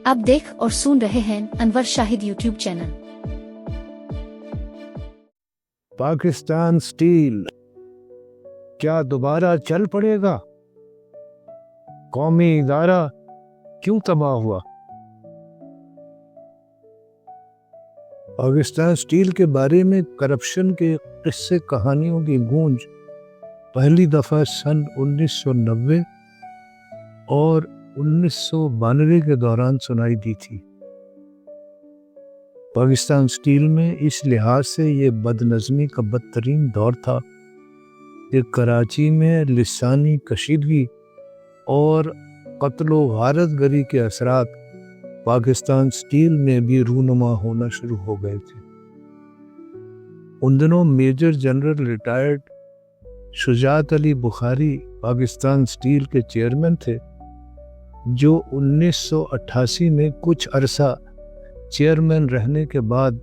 आप देख और सुन रहे हैं Anwar Shahid YouTube channel. Pakistan steel क्या दोबारा चल पड़ेगा? कौमी इदारा क्यों तबाह हुआ? पाकिस्तान स्टील के बारे में करप्शन के किस्से कहानियों की गूंज पहली दफा सन 1990 और 1992 के दौरान सुनाई दी थी। पाकिस्तान स्टील में इस लिहाज से ये बदनज़मी का बदतरीन दौर था कि कराची में लिसानी कशीदगी और क़त्ल व गारत गरी के असरात पाकिस्तान स्टील में भी रूनुमा होना शुरू हो गए थे। उन दिनों major general retired Shujaat Ali Bukhari Pakistan steel के चेयरमैन थे, जो 1988 में कुछ अरसा चेयरमैन रहने के बाद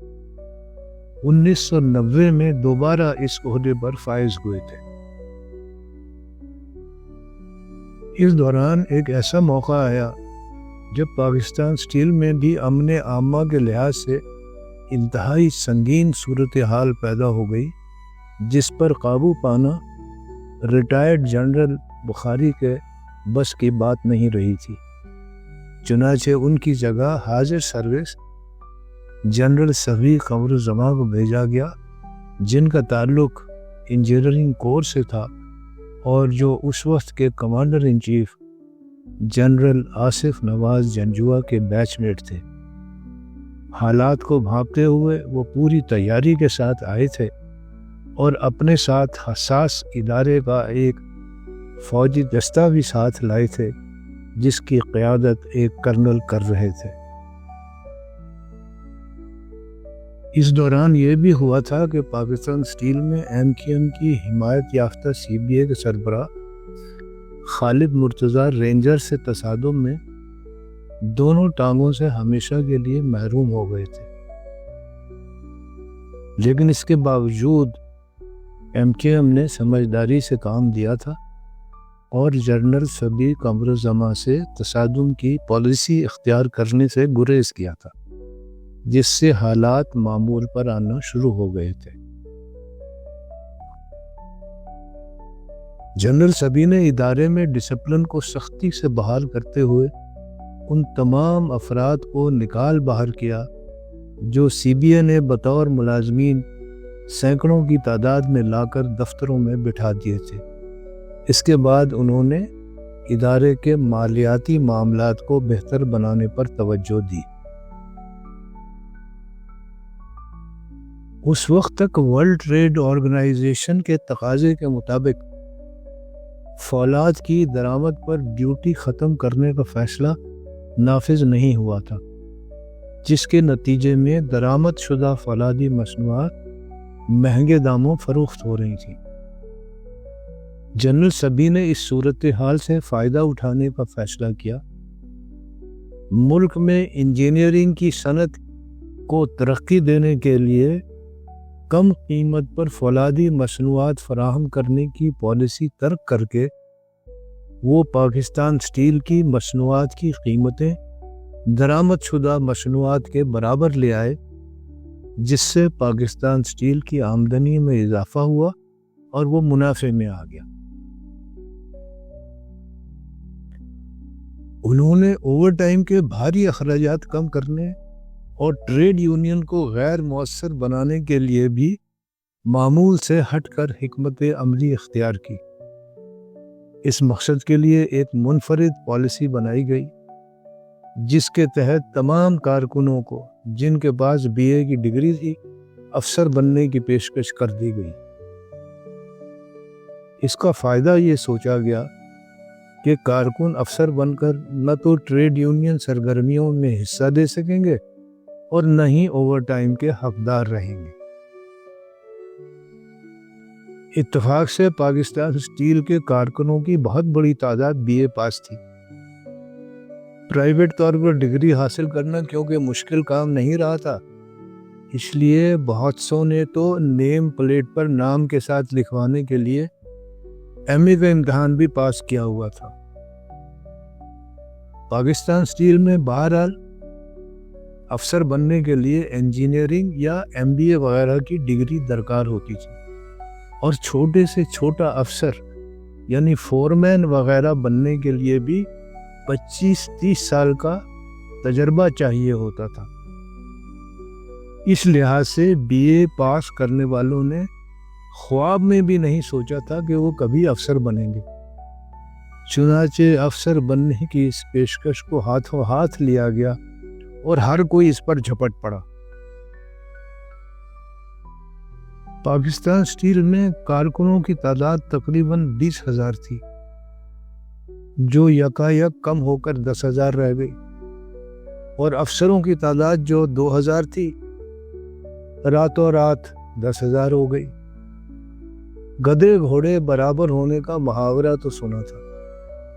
1990 में दोबारा इस ओहदे पर फाइज हुए थे। इस दौरान एक ऐसा मौका आया जब पाकिस्तान स्टील में भी अमन आमा के लिहाज से इंतहाई संगीन सूरत हाल पैदा हो गई, जिस पर काबू पाना रिटायर्ड जनरल बुखारी के बस की बात नहीं रही थी। चुनाचे उनकी जगह हाजिर सर्विस जनरल सभी कमरुज़्ज़मा को भेजा गया, जिनका ताल्लुक इंजीनियरिंग कोर से था और जो उस वक्त के commander in chief general Asif Nawaz Janjua के बैचमेट थे। हालात को भांपते हुए वो पूरी तैयारी के साथ आए थे और अपने साथ हसास इदारे का एक फौजी दस्ता भी साथ लाए थे, जिसकी क़यादत एक कर्नल कर रहे थे। इस दौरान ये भी हुआ था कि पाकिस्तान स्टील में एमकेएम की हिमायत याफ्ता सीबीए के सरबराह खालिद मुर्तज़ा रेंजर से तसादुम में दोनों टांगों से हमेशा के लिए महरूम हो गए थे। लेकिन इसके बावजूद एमकेएम ने समझदारी से काम दिया था और जनरल सभी कमरुज़्ज़मा से तसादुम की पॉलिसी इख्तियार करने से गुरेज किया था, जिससे हालात मामूल पर आना शुरू हो गए थे। जनरल सभी ने इदारे में डिसिप्लिन को सख्ती से बहाल करते हुए उन तमाम अफराद को निकाल बाहर किया जो सीबीए ने बतौर मुलाजमीन सैकड़ों की तादाद में लाकर दफ्तरों में बिठा दिए थे। इसके बाद उन्होंने इदारे के मालियाती मामलात को बेहतर बनाने पर तवज्जो दी। उस वक्त तक वर्ल्ड ट्रेड ऑर्गेनाइजेशन के तकाजे के मुताबिक फौलाद की दरामद पर ड्यूटी ख़त्म करने का फैसला नाफिज नहीं हुआ था, जिसके नतीजे में दरामद शुदा फौलादी मसनूआत महंगे दामों फरोख्त हो रही थी। जनरल सभी ने इस सूरत हाल से फ़ायदा उठाने का फैसला किया। मुल्क में इंजीनियरिंग की सनत को तरक्की देने के लिए कम कीमत पर फौलादी मसनूआत फराहम करने की पॉलिसी तर्क करके वो पाकिस्तान स्टील की मसनूआत की कीमतें दरामद शुदा मसनूआत के बराबर ले आए, जिससे पाकिस्तान स्टील की आमदनी में इजाफा हुआ और वो मुनाफे में आ गया। उन्होंने ओवरटाइम के भारी अखराजात कम करने और ट्रेड यूनियन को गैर मौसर बनाने के लिए भी मामूल से हटकर हिकमत अमली इख्तियार की। इस मकसद के लिए एक मुनफरिद पॉलिसी बनाई गई, जिसके तहत तमाम कारकुनों को जिनके पास बीए की डिग्री थी अफसर बनने की पेशकश कर दी गई। इसका फ़ायदा ये सोचा गया कि कारकुन अफसर बनकर न तो ट्रेड यूनियन सरगर्मियों में हिस्सा दे सकेंगे और न ही ओवरटाइम के हकदार रहेंगे। इत्तेफाक से पाकिस्तान स्टील के कारकुनों की बहुत बड़ी तादाद बीए पास थी। प्राइवेट तौर पर डिग्री हासिल करना क्योंकि मुश्किल काम नहीं रहा था, इसलिए बहुत सौ ने तो नेम प्लेट पर नाम के साथ लिखवाने के लिए एमए का इम्तिहान भी पास किया हुआ था। पाकिस्तान स्टील में बहरहाल افسر بننے کے لیے انجینئرنگ یا MBA وغیرہ کی ڈگری درکار ہوتی تھی، اور چھوٹے سے چھوٹا افسر یعنی فورمین وغیرہ بننے کے لیے بھی 25-30 سال کا تجربہ چاہیے ہوتا تھا۔ اس لحاظ سے BA پاس کرنے والوں نے خواب میں بھی نہیں سوچا تھا کہ وہ کبھی افسر بنیں گے۔ چنانچہ افسر بننے کی اس پیشکش کو ہاتھوں ہاتھ لیا گیا اور ہر کوئی اس پر جھپٹ پڑا۔ پاکستان اسٹیل میں کارکنوں کی تعداد تقریباً 20,000 تھی، جو یکایک کم ہو کر 10,000 رہ گئی، اور افسروں کی تعداد جو 2,000 تھی راتوں رات 10,000 ہو گئی۔ گدھے گھوڑے برابر ہونے کا محاورہ تو سنا تھا،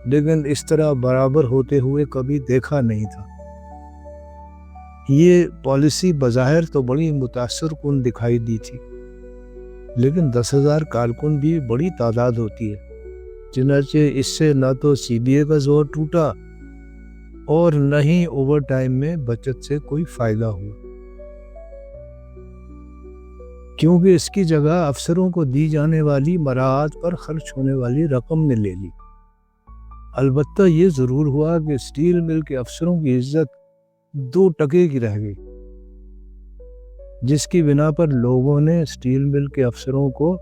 لیکن اس طرح برابر ہوتے ہوئے کبھی دیکھا نہیں تھا۔ یہ پالیسی بظاہر تو بڑی متاثر کن دکھائی دی تھی، لیکن 10,000 کارکن بھی بڑی تعداد ہوتی ہے، چنانچہ اس سے نہ تو CBA کا زور ٹوٹا اور نہ ہی اوور ٹائم میں بچت سے کوئی فائدہ ہوا، کیونکہ اس کی جگہ افسروں کو دی جانے والی مراعات پر خرچ ہونے والی رقم نے لے لی۔ البتہ یہ ضرور ہوا کہ اسٹیل مل کے افسروں کی عزت 2 ٹکے کی رہ گئی، جس کی بنا پر لوگوں نے اسٹیل مل کے افسروں کو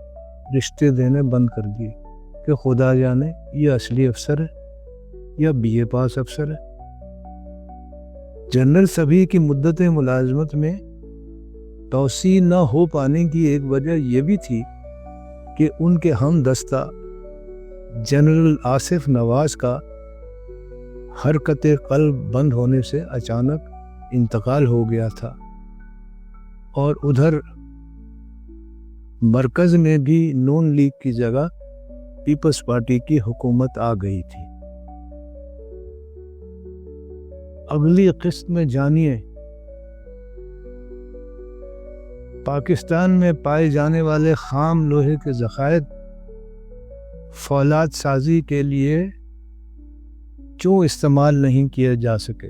رشتے دینے بند کر دیے کہ خدا جانے یہ اصلی افسر ہے یا BA پاس افسر ہے۔ جنرل سبھی کی مدت ملازمت میں توسیع نہ ہو پانے کی ایک وجہ یہ بھی تھی کہ ان کے ہم دستہ جنرل آصف نواز کا حرکت قلب بند ہونے سے اچانک انتقال ہو گیا تھا، اور ادھر مرکز میں بھی نون لیگ کی جگہ پیپلز پارٹی کی حکومت آ گئی تھی۔ اگلی قسط میں جانیے پاکستان میں پائے جانے والے خام لوہے کے ذخائر فولاد سازی کے لیے کیوں استعمال نہیں کیے جا سکے۔